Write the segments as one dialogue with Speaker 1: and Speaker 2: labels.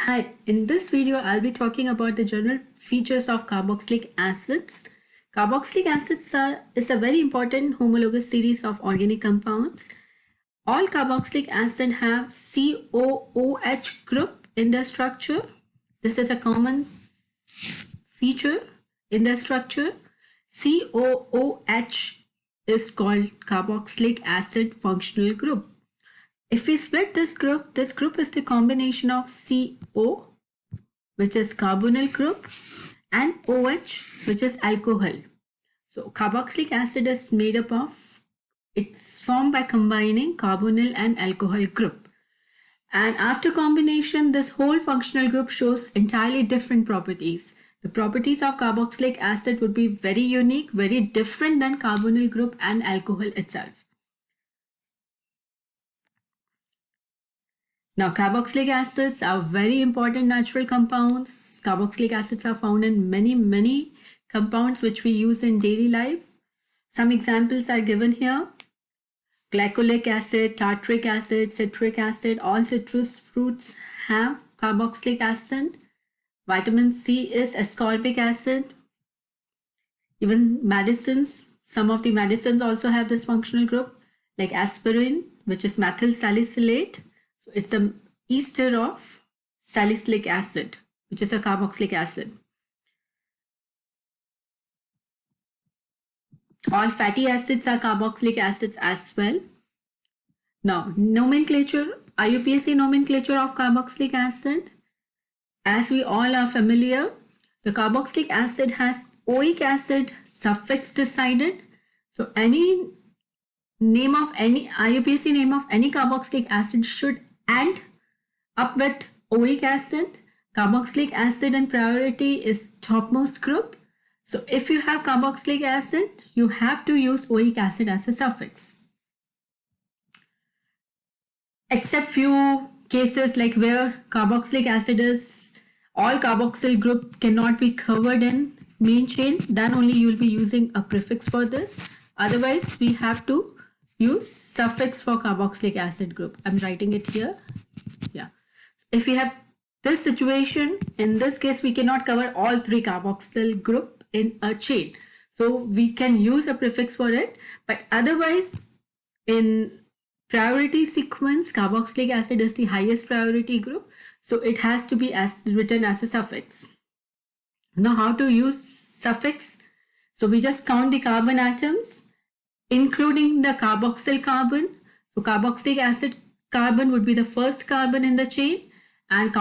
Speaker 1: Hi, in this video, I'll be talking about the general features of carboxylic acids. Carboxylic acids is a very important homologous series of organic compounds. All carboxylic acids have COOH group in their structure. This is a common feature in their structure. COOH is called carboxylic acid functional group. If we split this group is the combination of CO, which is carbonyl group, and OH, which is alcohol. So carboxylic acid is made up of, it's formed by combining carbonyl and alcohol group. And after combination, this whole functional group shows entirely different properties. The properties of carboxylic acid would be very unique, very different than carbonyl group and alcohol itself. Now, carboxylic acids are very important natural compounds. Carboxylic acids are found in many compounds which we use in daily life. Some examples are given here. Glycolic acid, tartaric acid, citric acid, all citrus fruits have carboxylic acid. Vitamin C is ascorbic acid. Even medicines, some of the medicines also have this functional group, like aspirin, which is methyl salicylate. It's the ester of salicylic acid, which is a carboxylic acid. All fatty acids are carboxylic acids as well. Now, nomenclature, IUPAC nomenclature of carboxylic acid. As we all are familiar, the carboxylic acid has oic acid suffix decided. So any name of any IUPAC name of any carboxylic acid should end up with oic acid. Carboxylic acid in priority is topmost group. So if you have carboxylic acid, you have to use oic acid as a suffix. Except few cases like where carboxylic acid is, all carboxyl group cannot be covered in main chain, then only you will be using a prefix for this. Otherwise, we have to use suffix for carboxylic acid group. I'm writing it here. Yeah. If we have this situation, in this case, we cannot cover all three carboxyl group in a chain. So we can use a prefix for it, but otherwise in priority sequence, carboxylic acid is the highest priority group. So it has to be written as a suffix. Now how to use suffix? So we just count the carbon atoms, including the carboxyl carbon. So carboxylic acid carbon would be the first carbon in the chain, and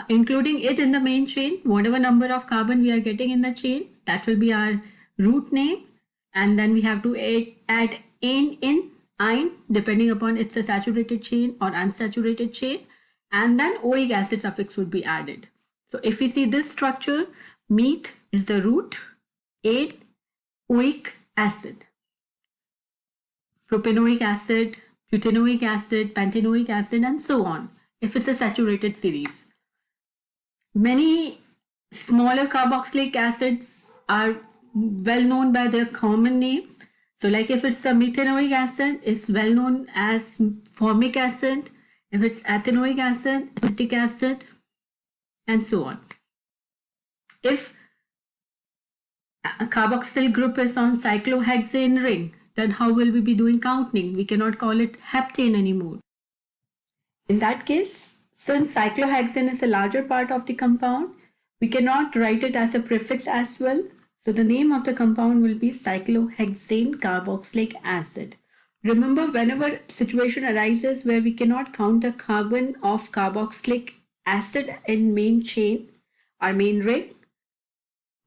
Speaker 1: including it in the main chain, whatever number of carbon we are getting in the chain, that will be our root name. And then we have to add ine, depending upon it's a saturated chain or unsaturated chain. And then oic acid suffix would be added. So if we see this structure, meth is the root, oic acid, propanoic acid, butanoic acid, pentanoic acid, and so on, if it's a saturated series. Many smaller carboxylic acids are well known by their common name. So like if it's a methanoic acid, it's well known as formic acid. If it's ethanoic acid, acetic acid, and so on. If a carboxyl group is on cyclohexane ring, then how will we be doing counting? We cannot call it heptane anymore. In that case, since cyclohexane is a larger part of the compound, we cannot write it as a prefix as well. So the name of the compound will be cyclohexane carboxylic acid. Remember, whenever situation arises where we cannot count the carbon of carboxylic acid in main chain or main ring,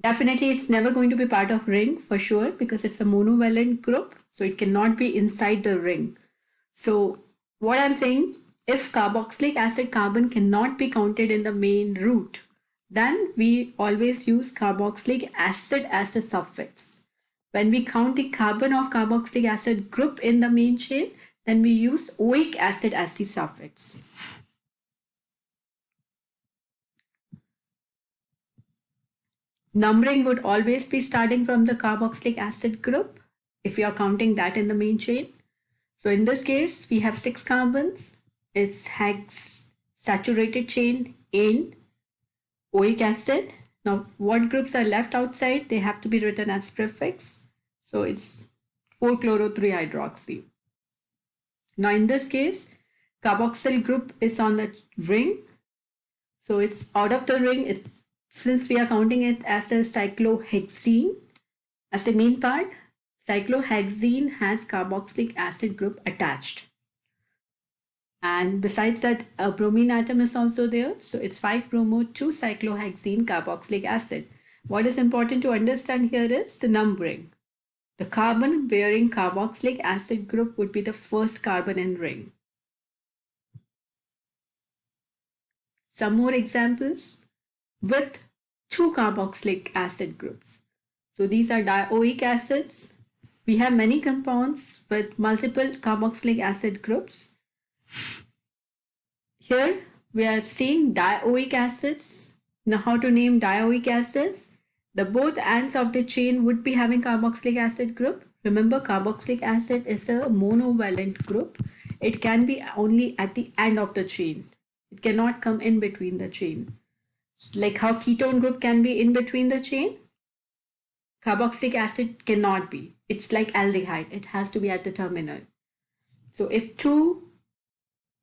Speaker 1: definitely it's never going to be part of ring for sure, because it's a monovalent group, so it cannot be inside the ring. So what I'm saying, if carboxylic acid carbon cannot be counted in the main root, then we always use carboxylic acid as a suffix. When we count the carbon of carboxylic acid group in the main chain, then we use oic acid as the suffix. Numbering would always be starting from the carboxylic acid group if we are counting that in the main chain. So in this case, we have 6 carbons. It's hex saturated chain in oic acid. Now, what groups are left outside? They have to be written as prefix. So it's 4-chloro-3-hydroxy. Now, in this case, carboxyl group is on the ring. So it's out of the ring. It's, since we are counting it as a cyclohexene as the main part, cyclohexene has carboxylic acid group attached. And besides that, a bromine atom is also there. So it's 5-bromo-2-cyclohexene carboxylic acid. What is important to understand here is the numbering. The carbon bearing carboxylic acid group would be the first carbon in ring. Some more examples with 2 carboxylic acid groups. So these are dioic acids. We have many compounds with multiple carboxylic acid groups. Here we are seeing dioic acids. Now, how to name dioic acids? The both ends of the chain would be having carboxylic acid group. Remember, carboxylic acid is a monovalent group. It can be only at the end of the chain. It cannot come in between the chain. Like how ketone group can be in between the chain, carboxylic acid cannot be. It's like aldehyde. It has to be at the terminal. So if 2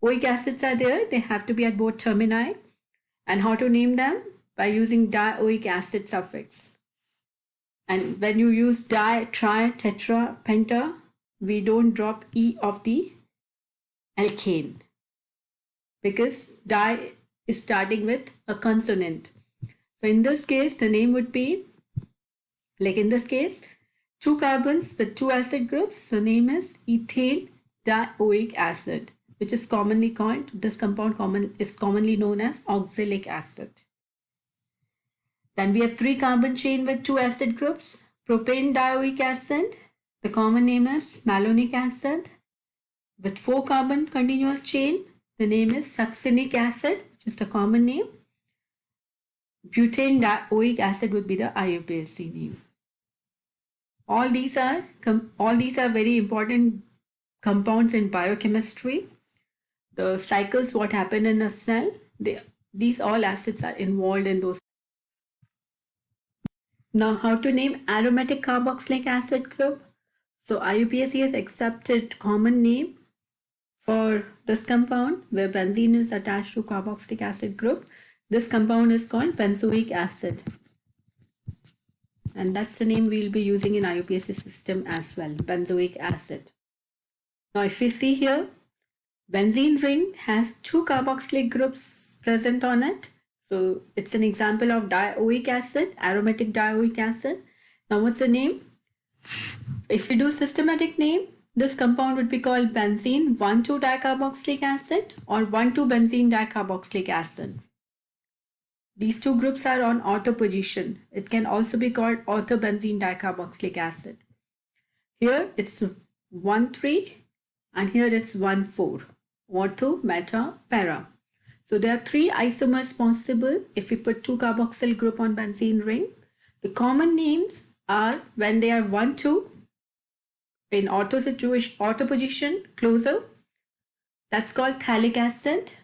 Speaker 1: oic acids are there, they have to be at both termini. And how to name them? By using dioic acid suffix. And when you use di, tri, tetra, penta, we don't drop E of the alkane, because di is starting with a consonant. So in this case, the name would be, like in this case, 2 carbons with 2 acid groups. The name is ethane dioic acid, which is commonly called, this compound is commonly known as oxalic acid. Then we have 3 carbon chain with 2 acid groups. Propane dioic acid, the common name is malonic acid. With 4 carbon continuous chain, the name is succinic acid, which is the common name. Butane dioic acid would be the IUPAC name. All these are very important compounds in biochemistry. The cycles, what happen in a cell, these all acids are involved in those. Now, how to name aromatic carboxylic acid group? So IUPAC has accepted common name for this compound where benzene is attached to carboxylic acid group. This compound is called benzoic acid. And that's the name we'll be using in IUPAC system as well, benzoic acid. Now, if we see here, benzene ring has 2 carboxylic groups present on it. So it's an example of dioic acid, aromatic dioic acid. Now, what's the name? If we do systematic name, this compound would be called benzene 1,2-dicarboxylic acid or 1,2-benzene dicarboxylic acid. These 2 groups are on ortho position. It can also be called orthobenzene dicarboxylic acid. Here it's 1,3 and here it's 1,4. Ortho, meta, para. So there are 3 isomers possible if we put 2 carboxyl group on benzene ring. The common names are, when they are 1,2 in ortho situation, ortho position, closer, that's called phthalic acid.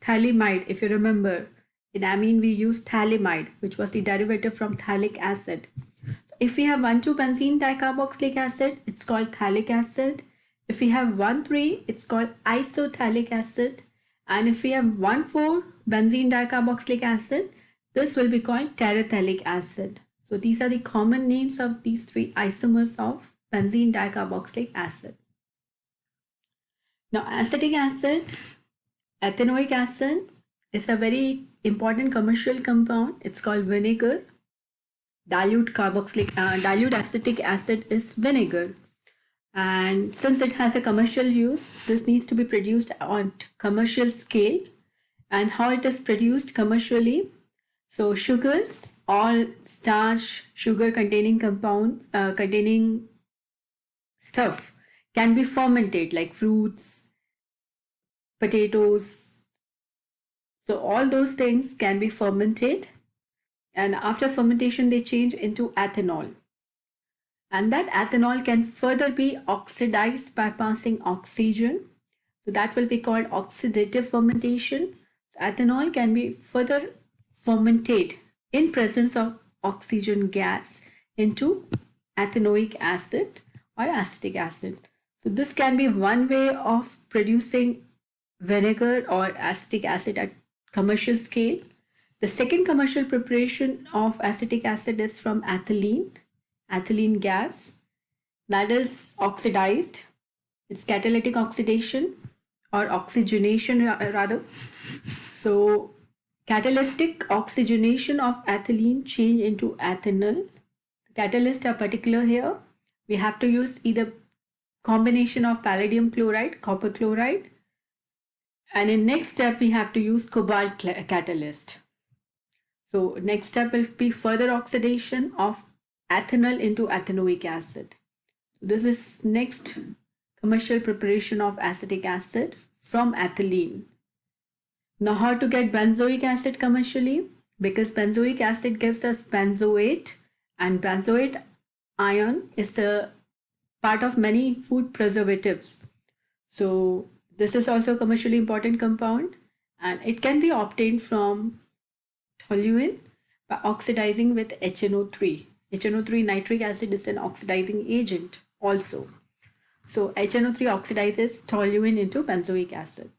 Speaker 1: Phthalimide, if you remember, in amine we use phthalimide, which was the derivative from phthalic acid. If we have 1,2-benzene dicarboxylic acid, it's called phthalic acid. If we have 1,3, it's called isophthalic acid. And if we have 1,4-benzene dicarboxylic acid, this will be called terephthalic acid. So these are the common names of these 3 isomers of benzene dicarboxylic acid. Now, acetic acid, ethanoic acid is a very important commercial compound. It's called vinegar. Dilute acetic acid is vinegar. And since it has a commercial use, this needs to be produced on commercial scale. And how it is produced commercially? So sugars, all starch, sugar containing compounds, containing stuff can be fermented, like fruits, potatoes. So all those things can be fermented. And after fermentation, they change into ethanol. And that ethanol can further be oxidized by passing oxygen. So that will be called oxidative fermentation. Ethanol can be further fermented in presence of oxygen gas into ethanoic acid or acetic acid. So this can be one way of producing vinegar or acetic acid at commercial scale. The second commercial preparation of acetic acid is from ethylene gas, that is oxidized. It's catalytic oxidation or oxygenation rather. So catalytic oxygenation of ethylene change into ethanol. Catalysts are particular here. We have to use either combination of palladium chloride, copper chloride, and in next step we have to use cobalt catalyst. So next step will be further oxidation of ethanol into ethanoic acid. This is next commercial preparation of acetic acid from ethylene. Now how to get benzoic acid commercially? Because benzoic acid gives us benzoate, and benzoate ion is a part of many food preservatives. So this is also a commercially important compound, and it can be obtained from toluene by oxidizing with HNO3. HNO3 nitric acid is an oxidizing agent also. So HNO3 oxidizes toluene into benzoic acid.